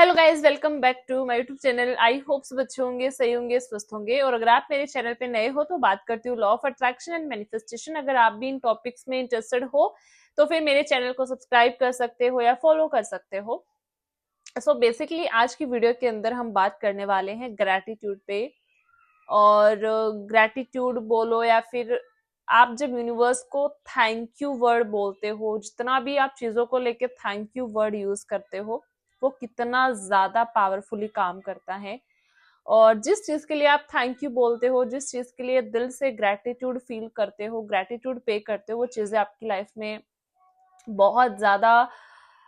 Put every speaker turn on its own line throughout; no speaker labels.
Hello guys, welcome back to my YouTube channel. I hope सब अच्छे होंगे, सही होंगे, स्वस्थ होंगे। और अगर आप मेरे चैनल पे नए हो तो बात करती हूँ law of attraction and manifestation. अगर आप भी इन टॉपिक्स में इंटरेस्टेड हो तो फिर मेरे चैनल को सब्सक्राइब कर सकते हो या फॉलो कर सकते हो। सो बेसिकली आज की वीडियो के अंदर हम बात करने वाले हैं ग्रैटिट्यूड पे। और ग्रैटिट्यूड बोलो या फिर आप जब यूनिवर्स को थैंक यू वर्ड बोलते हो, जितना भी आप चीजों को लेके थैंक यू वर्ड यूज करते हो वो कितना ज्यादा पावरफुली काम करता है। और जिस चीज के लिए आप थैंक यू बोलते हो, जिस चीज के लिए दिल से ग्रैटिट्यूड फील करते हो, ग्रैटिट्यूड पे करते हो, वो चीजें आपकी लाइफ में बहुत ज्यादा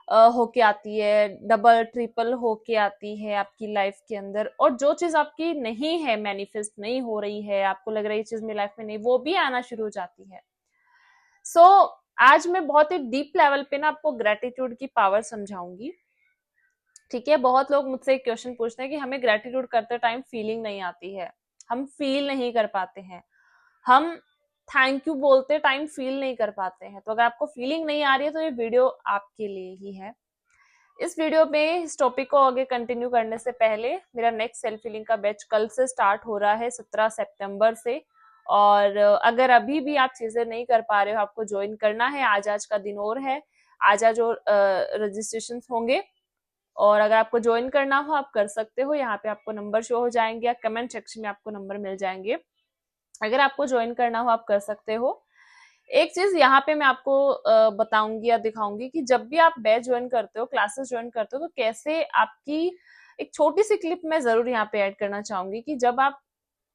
होके आती है, डबल ट्रिपल होके आती है आपकी लाइफ के अंदर। और जो चीज आपकी नहीं है, मैनिफेस्ट नहीं हो रही है, आपको लग रहा है ये चीज मेरी लाइफ में नहीं, वो भी आना शुरू हो जाती है। सो आज मैं बहुत ही डीप लेवल पे ना आपको ग्रेटिट्यूड की पावर समझाऊंगी। ठीक है, बहुत लोग मुझसे एक क्वेश्चन पूछते हैं कि हमें ग्रेटिट्यूड करते टाइम फीलिंग नहीं आती है, हम फील नहीं कर पाते हैं, हम थैंक यू बोलते टाइम फील नहीं कर पाते हैं। तो अगर आपको फीलिंग नहीं आ रही है तो ये वीडियो आपके लिए ही है। इस वीडियो में इस टॉपिक को आगे कंटिन्यू करने से पहले मेरा नेक्स्ट सेल्फ हीलिंग का बैच कल से स्टार्ट हो रहा है, 17 सितंबर से। और अगर अभी भी आप चीजें नहीं कर पा रहे हो, आपको ज्वाइन करना है, आज का दिन और है, आज जो रजिस्ट्रेशन होंगे। और अगर आपको ज्वाइन करना हो आप कर सकते हो, यहाँ पे आपको नंबर शो हो जाएंगे या कमेंट सेक्शन में आपको नंबर मिल जाएंगे। अगर आपको ज्वाइन करना हो आप कर सकते हो। एक चीज यहाँ पे मैं आपको बताऊंगी या दिखाऊंगी कि जब भी आप बैच ज्वाइन करते हो, क्लासेस ज्वाइन करते हो, तो कैसे आपकी एक छोटी सी क्लिप मैं जरूर यहाँ पे ऐड करना चाहूंगी कि जब आप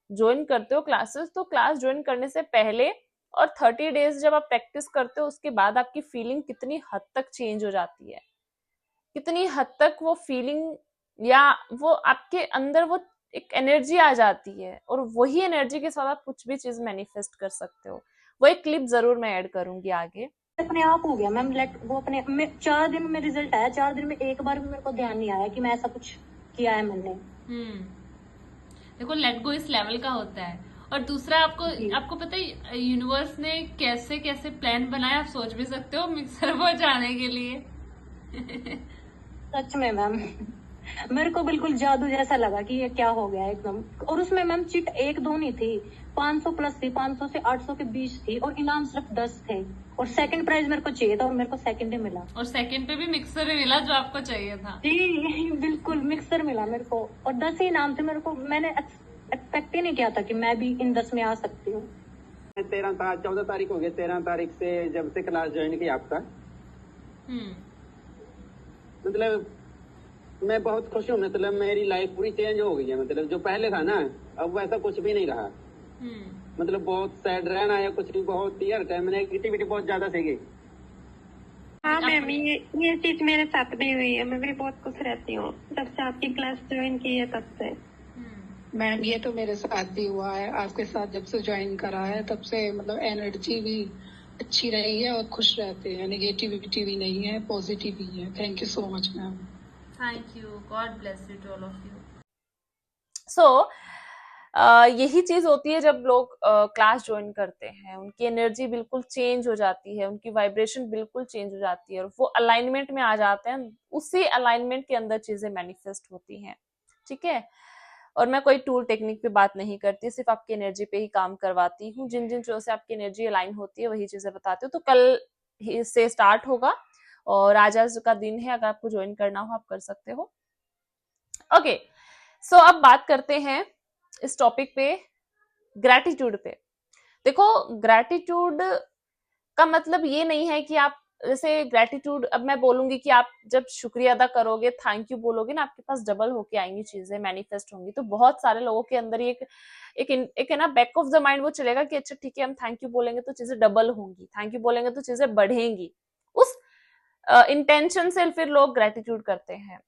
ज्वाइन करते हो क्लासेस, तो क्लास ज्वाइन करने से पहले और 30 डेज जब आप प्रैक्टिस करते हो उसके बाद आपकी फीलिंग कितनी हद तक चेंज हो जाती है, कितनी हद तक वो फीलिंग या वो आपके अंदर वो एक एनर्जी आ जाती है, और वही एनर्जी के साथ आप कुछ भी चीज मैनिफेस्ट कर सकते हो। वो एक क्लिप जरूर मैं ऐड करूंगी आगे।
अपने आप हो गया मैम। लेट वो अपने में 4 दिन में रिजल्ट आया। 4 दिन में एक बार भी मेरे को ध्यान नहीं आया कि मैं ऐसा कुछ किया है मैंने।
देखो, लेट गो इस लेवल का होता है। और दूसरा, आपको पता है यूनिवर्स ने कैसे कैसे प्लान बनाया, आप सोच भी सकते हो मिक्सर पर जाने के लिए।
सच में मैम, मेरे को बिल्कुल जादू जैसा लगा कि ये क्या हो गया एकदम। और उसमें मैम चिट 1-2 नहीं थी, 500 प्लस थी, 500 से 800 के बीच थी, और इनाम सिर्फ 10 थे। और सेकंड प्राइज मेरे को चाहिए था और मेरे को सेकंड ही मिला।
और सेकंड पे भी मिक्सर ही मिला जो आपको चाहिए था।
जी बिल्कुल, मिक्सर मिला मेरे को और 10 ही इनाम थे मेरे को। मैंने एक्सपेक्ट ही नहीं किया था कि मैं भी इन 10 में आ सकती हूँ।
14 तारीख हो गई, 13 तारीख से जब से क्लास ज्वाइन की आपका, मतलब मैं बहुत खुश हूँ। मतलब मेरी लाइफ पूरी चेंज हो गई है। मतलब जो पहले था ना, अब वैसा कुछ भी नहीं रहा। मतलब बहुत सैड रहना है, कुछ भी बहुत ही हट है। मैंने एक्टिविटी बहुत ज्यादा सीखी।
हाँ मैम, ये चीज मेरे साथ भी हुई है। मैं भी बहुत खुश रहती हूँ जब से आपकी क्लास ज्वाइन की है तब से।
मैम, ये तो मेरे साथ भी हुआ है। आपके साथ जब से ज्वाइन करा है तब से मतलब एनर्जी भी अच्छी रही है और खुश रहते हैं। नेगेटिविटी भी नहीं है, पॉजिटिव ही है। Thank you so much ma'am.
Thank you, God bless you to all of you.
So यही चीज होती है जब लोग क्लास ज्वाइन करते हैं, उनकी एनर्जी बिल्कुल चेंज हो जाती है, उनकी वाइब्रेशन बिल्कुल चेंज हो जाती है और वो अलाइनमेंट में आ जाते हैं। उसी अलाइनमेंट के अंदर चीजें मैनिफेस्ट होती हैं। ठीक है, और मैं कोई टूल टेक्निक पे बात नहीं करती, सिर्फ आपकी एनर्जी पे ही काम करवाती हूँ। जिन जिन चीजों से आपकी एनर्जी अलाइन होती है वही चीजें बताती हूँ। तो कल से स्टार्ट होगा और आज का दिन है, अगर आपको ज्वाइन करना हो आप कर सकते हो। ओके, सो अब बात करते हैं इस टॉपिक पे, ग्रैटिट्यूड पे। देखो, ग्रैटिट्यूड का मतलब ये नहीं है कि आप जैसे ग्रैटिट्यूड, अब मैं बोलूंगी कि आप जब शुक्रिया अदा करोगे, थैंक यू बोलोगे ना, आपके पास डबल होके आएंगी चीजें, मैनिफेस्ट होंगी। तो बहुत सारे लोगों के अंदर एक एक, एक है ना, बैक ऑफ द माइंड वो चलेगा कि अच्छा ठीक है, हम थैंक यू बोलेंगे तो चीजें डबल होंगी, थैंक यू बोलेंगे तो चीजें बढ़ेंगी। उस इंटेंशन से फिर लोग ग्रेटिट्यूड करते हैं,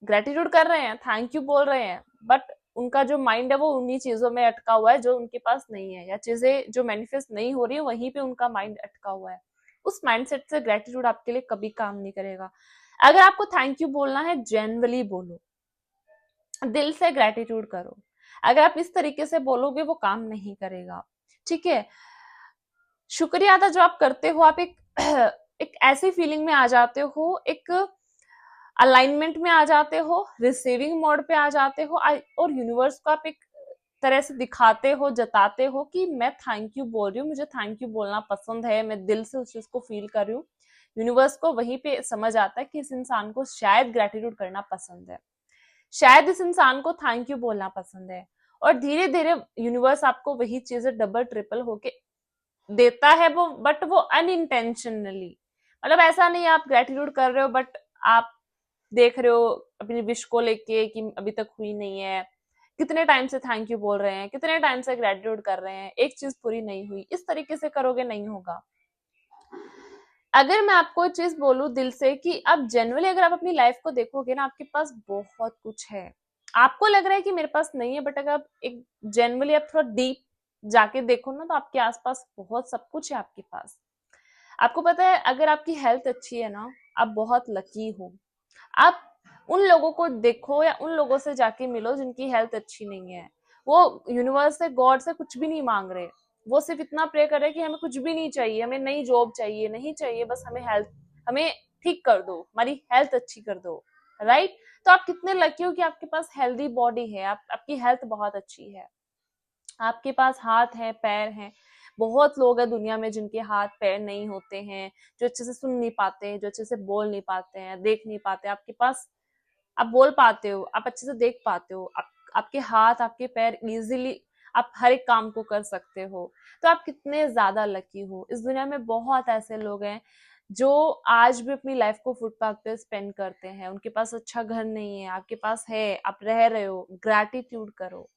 ग्रेटिट्यूड कर रहे हैं, थैंक यू बोल रहे हैं, बट उनका जो माइंड है वो उन्हीं चीजों में अटका हुआ है जो उनके पास नहीं है, या चीजें जो मैनिफेस्ट नहीं हो रही है वहीं पे उनका माइंड अटका हुआ है। उस माइंडसेट से ग्रेटिट्यूड आपके लिए कभी काम नहीं करेगा। अगर आपको थैंक यू बोलना है, जेन्युइनली बोलो, दिल से ग्रेटिट्यूड करो। अगर आप इस तरीके से बोलोगे वो काम नहीं करेगा। ठीक है, शुक्रिया अदा जो आप करते हो, आप एक एक ऐसी फीलिंग में आ जाते हो, एक अलाइनमेंट में आ जाते हो, रिसीविंग मोड पे आ जाते हो, और यूनिवर्स को आप एक तरह से दिखाते हो, जताते हो कि मैं थैंक यू बोल रही हूँ, मुझे थैंक यू बोलना पसंद है, मैं दिल से उस चीज को फील कर रही हूँ। यूनिवर्स को वहीं पे समझ आता है कि इस इंसान को शायद ग्रेटिट्यूड करना पसंद है, शायद इस इंसान को थैंक यू बोलना पसंद है, और धीरे धीरे यूनिवर्स आपको वही चीजें डबल ट्रिपल होके देता है वो, बट वो अनइंटेंशनली, मतलब ऐसा नहीं आप ग्रेटिट्यूड कर रहे हो बट आप देख रहे हो अपनी विश को लेके कि अभी तक हुई नहीं है, कितने टाइम से थैंक यू बोल रहे हैं, कितने टाइम से ग्रेटिट्यूड कर रहे हैं, एक चीज पूरी नहीं हुई, इस तरीके से करोगे नहीं होगा। अगर मैं आपको एक चीज बोलूं दिल से कि आप जेन्युइनली अगर आप अपनी लाइफ को देखोगे ना, आपके पास बहुत कुछ है, आपको लग रहा है कि मेरे पास नहीं है, बट अगर आप एक जेन्युइनली आप थोड़ा डीप जाके देखो ना, तो आपके आसपास बहुत सब कुछ है आपके पास। आपको पता है अगर आपकी हेल्थ अच्छी है ना, आप बहुत लकी हो। आप उन लोगों को देखो या उन लोगों से जाके मिलो जिनकी हेल्थ अच्छी नहीं है, वो यूनिवर्स से, गॉड से कुछ भी नहीं मांग रहे, वो सिर्फ इतना प्रे कर रहे कि हमें कुछ भी नहीं चाहिए, हमें नई जॉब चाहिए, नहीं चाहिए, बस हमें हेल्थ, हमें ठीक कर दो, हमारी हेल्थ अच्छी कर दो, राइट। तो आप कितने लकी हो कि आपके पास हेल्दी बॉडी है, आपकी हेल्थ बहुत अच्छी है, आपके पास हाथ है, पैर हैं। बहुत लोग हैं दुनिया में जिनके हाथ पैर नहीं होते हैं, जो अच्छे से सुन नहीं पाते हैं, जो अच्छे से बोल नहीं पाते हैं, देख नहीं पाते। आपके पास, आप बोल पाते हो, आप अच्छे से देख पाते हो, आपके हाथ, आपके पैर इजीली आप हर एक काम को कर सकते हो। तो आप कितने ज्यादा लकी हो। इस दुनिया में बहुत ऐसे लोग हैं जो आज भी अपनी लाइफ को फुटपाथ पे स्पेंड करते हैं, उनके पास अच्छा घर नहीं है, आपके पास है, आप रह रहे हो, ग्रैटिट्यूड करो।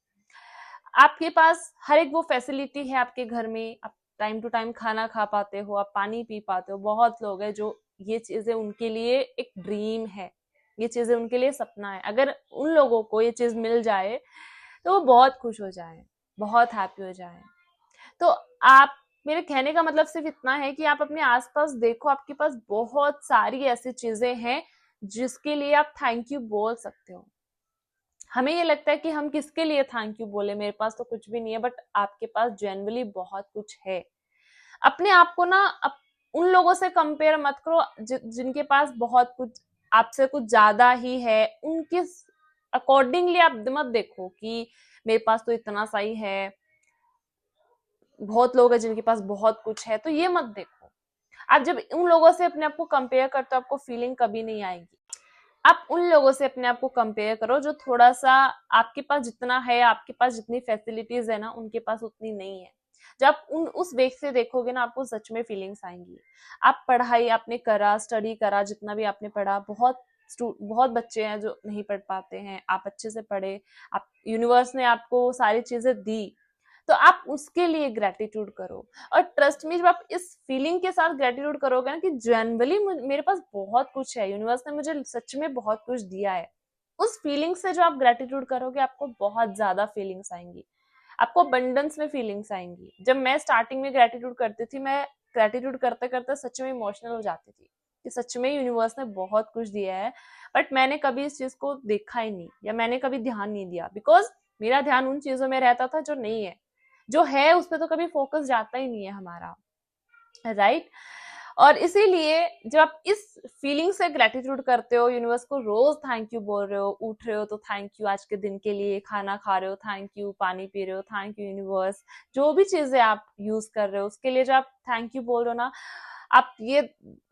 आपके पास हर एक वो फैसिलिटी है आपके घर में, आप टाइम टू टाइम खाना खा पाते हो, आप पानी पी पाते हो। बहुत लोग हैं जो ये चीजें उनके लिए एक ड्रीम है, ये चीजें उनके लिए सपना है। अगर उन लोगों को ये चीज मिल जाए तो वो बहुत खुश हो जाए, बहुत हैप्पी हो जाए। तो आप, मेरे कहने का मतलब सिर्फ इतना है कि आप अपने आसपास देखो, आपके पास बहुत सारी ऐसी चीजें हैं जिसके लिए आप थैंक यू बोल सकते हो। हमें ये लगता है कि हम किसके लिए थैंक यू बोले, मेरे पास तो कुछ भी नहीं है, बट आपके पास जेन्युइनली बहुत कुछ है। अपने आप को ना उन लोगों से कंपेयर मत करो जिनके पास बहुत कुछ आपसे कुछ ज्यादा ही है, उनके अकॉर्डिंगली आप मत देखो कि मेरे पास तो इतना सा ही है, बहुत लोग हैं जिनके पास बहुत कुछ है, तो ये मत देखो। आप जब उन लोगों से अपने आप को कंपेयर करते हो, आपको फीलिंग कभी नहीं आएगी। आप उन लोगों से अपने आप को कंपेयर करो जो थोड़ा सा, आपके पास जितना है, आपके पास जितनी फैसिलिटीज है ना, उनके पास उतनी नहीं है। जब आप उस वेग से देखोगे ना, आपको सच में फीलिंग्स आएंगी। आप पढ़ाई आपने करा, स्टडी करा, जितना भी आपने पढ़ा, बहुत बच्चे हैं जो नहीं पढ़ पाते हैं, आप अच्छे से पढ़े, आप यूनिवर्स ने आपको सारी चीजें दी, तो आप उसके लिए ग्रेटिट्यूड करो। और ट्रस्ट मी, जब आप इस फीलिंग के साथ ग्रेटिट्यूड करोगे ना कि जनरली मेरे पास बहुत कुछ है, यूनिवर्स ने मुझे सच में बहुत कुछ दिया है, उस फीलिंग से जो आप ग्रेटिट्यूड करोगे, आपको बहुत ज्यादा फीलिंग्स आएंगी, आपको अबंडेंस में फीलिंग्स आएंगी। जब मैं स्टार्टिंग में ग्रेटिट्यूड करती थी, मैं ग्रेटिट्यूड करते करते सच में इमोशनल हो जाती थी कि सच में यूनिवर्स ने बहुत कुछ दिया है, बट मैंने कभी इस चीज को देखा ही नहीं, या मैंने कभी ध्यान नहीं दिया, बिकॉज मेरा ध्यान उन चीजों में रहता था जो नहीं है, जो है उस पर तो कभी फोकस जाता ही नहीं है हमारा, राइट। और इसीलिए जब आप इस फीलिंग से ग्रेटिट्यूड करते हो, यूनिवर्स को रोज थैंक यू बोल रहे हो, उठ रहे हो तो थैंक यू आज के दिन के लिए, खाना खा रहे हो थैंक यू, पानी पी रहे हो थैंक यू यूनिवर्स, जो भी चीजें आप यूज कर रहे हो उसके लिए जो आप थैंक यू बोल रहे हो ना, आप ये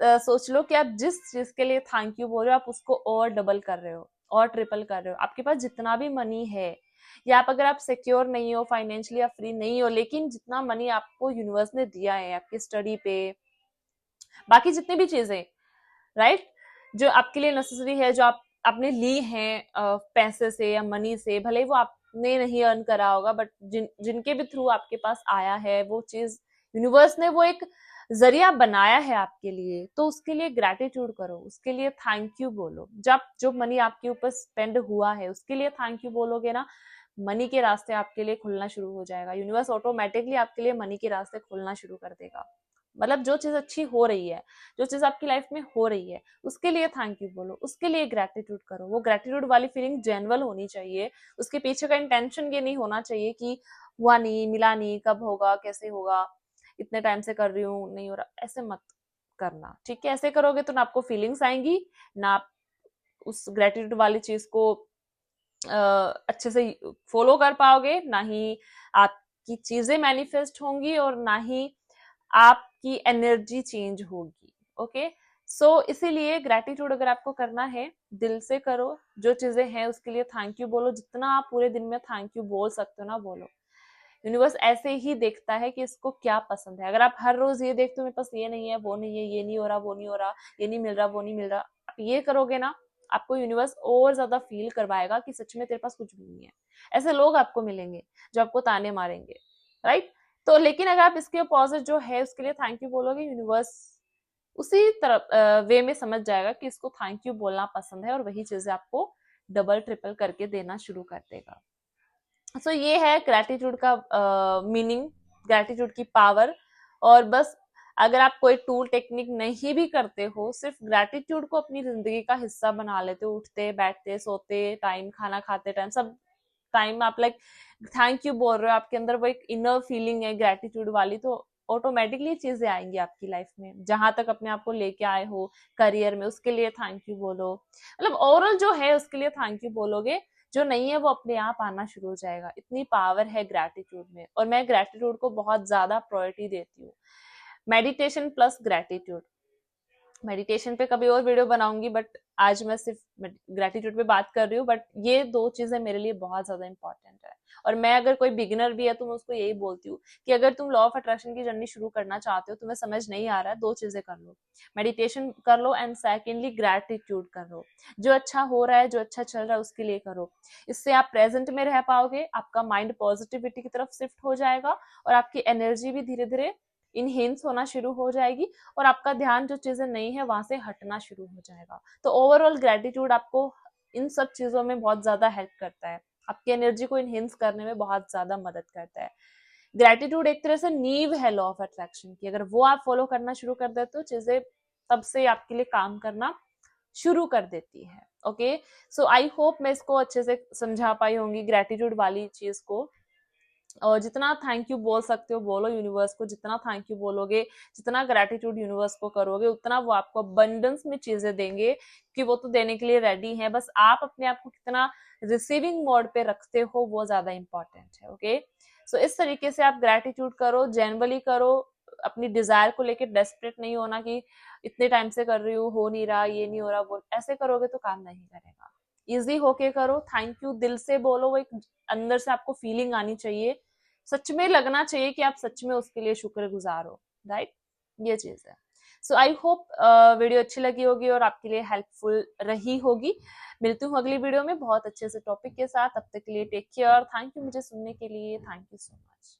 सोच लो कि आप जिस चीज के लिए थैंक यू बोल रहे हो, आप उसको और डबल कर रहे हो और ट्रिपल कर रहे हो। आपके पास जितना भी मनी है, या आप अगर आप सिक्योर नहीं हो फाइनेंशियली, आप फ्री नहीं हो, लेकिन जितना मनी आपको यूनिवर्स ने दिया है आपकी स्टडी पे, बाकी जितनी भी चीजें, राइट, जो आपके लिए नेसेसरी है, जो आपने ली हैं पैसे से या मनी से, भले वो आपने नहीं अर्न करा होगा, बट जिनके भी थ्रू आपके पास आया है वो चीज, यूनिवर्स ने वो एक जरिया बनाया है आपके लिए, तो उसके लिए ग्रेटिट्यूड करो, उसके लिए थैंक यू बोलो। जब जो मनी आपके ऊपर स्पेंड हुआ है उसके लिए थैंक यू बोलोगे ना, मनी के रास्ते आपके लिए खुलना शुरू हो जाएगा, यूनिवर्स ऑटोमेटिकली आपके लिए मनी के रास्ते खुलना शुरू कर देगा। मतलब जो चीज अच्छी हो रही है, जो चीज आपकी लाइफ में हो रही है, उसके लिए थैंक यू बोलो, उसके लिए ग्रेटिट्यूड करो। वो ग्रेटिट्यूड वाली फीलिंग जेन्युइन होनी चाहिए, उसके पीछे का इंटेंशन ये नहीं होना चाहिए कि हुआ नहीं, मिला नहीं, कब होगा, कैसे होगा, इतने टाइम से कर रही हूँ नहीं हो रहा, ऐसे मत करना, ठीक है। ऐसे करोगे तो ना आपको फीलिंग्स आएंगी, ना आप उस ग्रेटिट्यूड वाली चीज को अच्छे से फॉलो कर पाओगे, ना ही आपकी चीजें मैनिफेस्ट होंगी और ना ही आपकी एनर्जी चेंज होगी। ओके, सो इसीलिए ग्रेटिट्यूड अगर आपको करना है दिल से करो, जो चीजें हैं उसके लिए थैंक यू बोलो, जितना आप पूरे दिन में थैंक यू बोल सकते हो ना बोलो। यूनिवर्स ऐसे ही देखता है कि इसको क्या पसंद है। अगर आप हर रोज ये देखते हो मेरे पास ये नहीं है, वो नहीं है, ये नहीं हो रहा, वो नहीं हो रहा, ये नहीं मिल रहा, वो नहीं मिल रहा, आप ये करोगे ना, आपको यूनिवर्स और ज्यादा फील करवाएगा कि सच में तेरे पास कुछ भी नहीं है। ऐसे लोग आपको मिलेंगे जो आपको ताने मारेंगे, राइट। तो लेकिन अगर आप इसके अपोजिट जो है उसके लिए थैंक यू बोलोगे, यूनिवर्स उसी तरफ वे में समझ जाएगा कि इसको थैंक यू बोलना पसंद है और वही चीजें आपको डबल ट्रिपल करके देना शुरू कर देगा। सो ये है ग्रैटिट्यूड का मीनिंग, ग्रैटिट्यूड की पावर। और बस अगर आप कोई टूल टेक्निक नहीं भी करते हो, सिर्फ ग्रैटिट्यूड को अपनी जिंदगी का हिस्सा बना लेते हो, उठते बैठते सोते टाइम, खाना खाते टाइम, सब टाइम आप लाइक थैंक यू बोल रहे हो, आपके अंदर वो एक इनर फीलिंग है ग्रैटिट्यूड वाली, तो ऑटोमेटिकली चीजें आएंगी आपकी लाइफ में। जहां तक अपने आप को लेके आए हो करियर में, उसके लिए थैंक यू बोलो, मतलब ओवरऑल जो है उसके लिए थैंक यू बोलोगे, जो नहीं है वो अपने आप आना शुरू हो जाएगा। इतनी पावर है ग्रैटिट्यूड में, और मैं ग्रैटिट्यूड को बहुत ज्यादा प्रायोरिटी देती हूँ। मेडिटेशन प्लस ग्रैटिट्यूड, मेडिटेशन पे कभी और वीडियो बनाऊंगी, बट आज मैं सिर्फ ग्रैटिट्यूड पे बात कर रही हूँ। बट ये दो चीजें मेरे लिए बहुत ज्यादा इंपॉर्टेंट है। और मैं अगर कोई बिगिनर भी है तो मैं उसको यही बोलती हूँ कि अगर तुम लॉ ऑफ अट्रैक्शन की जर्नी शुरू करना चाहते हो, तुम्हें समझ नहीं आ रहा है, दो चीजें कर लो, मेडिटेशन कर लो एंड सेकेंडली ग्रैटिट्यूड कर लो। जो अच्छा हो रहा है, जो अच्छा चल रहा है उसके लिए करो। इससे आप प्रेजेंट में रह पाओगे, आपका माइंड पॉजिटिविटी की तरफ शिफ्ट हो जाएगा और आपकी एनर्जी भी धीरे धीरे इनहेंस होना शुरू हो जाएगी और आपका ध्यान जो चीजें नहीं है वहां से हटना शुरू हो जाएगा। तो ओवरऑल ग्रेटिट्यूड आपको इन सब चीजों में बहुत ज्यादा हेल्प करता है, आपकी एनर्जी को इनहेंस करने में बहुत ज्यादा मदद करता है। ग्रेटिट्यूड एक तरह से नींव है लॉ ऑफ अट्रैक्शन की, अगर वो आप फॉलो करना शुरू कर देते हो, चीजें तब से आपके लिए काम करना शुरू कर देती है। ओके, सो आई होप मैं इसको अच्छे से समझा पाई होंगी ग्रेटिट्यूड वाली चीज को। और जितना थैंक यू बोल सकते हो बोलो यूनिवर्स को, जितना थैंक यू बोलोगे, जितना ग्रेटिट्यूड यूनिवर्स को करोगे, उतना वो आपको अबंडेंस में चीजें देंगे, कि वो तो देने के लिए रेडी है, बस आप अपने आप को कितना रिसीविंग मोड पे रखते हो वो ज्यादा इंपॉर्टेंट है। ओके, सो इस तरीके से आप ग्रेटिट्यूड करो, जेन्युइनली करो, अपनी डिजायर को लेकर डेस्परेट नहीं होना कि इतने टाइम से कर रही हूँ, हो नहीं रहा, ये नहीं हो रहा, वो ऐसे करोगे तो काम नहीं करेगा। इजी होके करो, थैंक यू दिल से बोलो, वो एक अंदर से आपको फीलिंग आनी चाहिए, सच में लगना चाहिए कि आप सच में उसके लिए शुक्रगुजार हो, राइट। ये चीज है। सो आई होप वीडियो अच्छी लगी होगी और आपके लिए हेल्पफुल रही होगी। मिलती हूँ अगली वीडियो में बहुत अच्छे से टॉपिक के साथ, तब तक के लिए टेक केयर, थैंक यू मुझे सुनने के लिए, थैंक यू सो मच।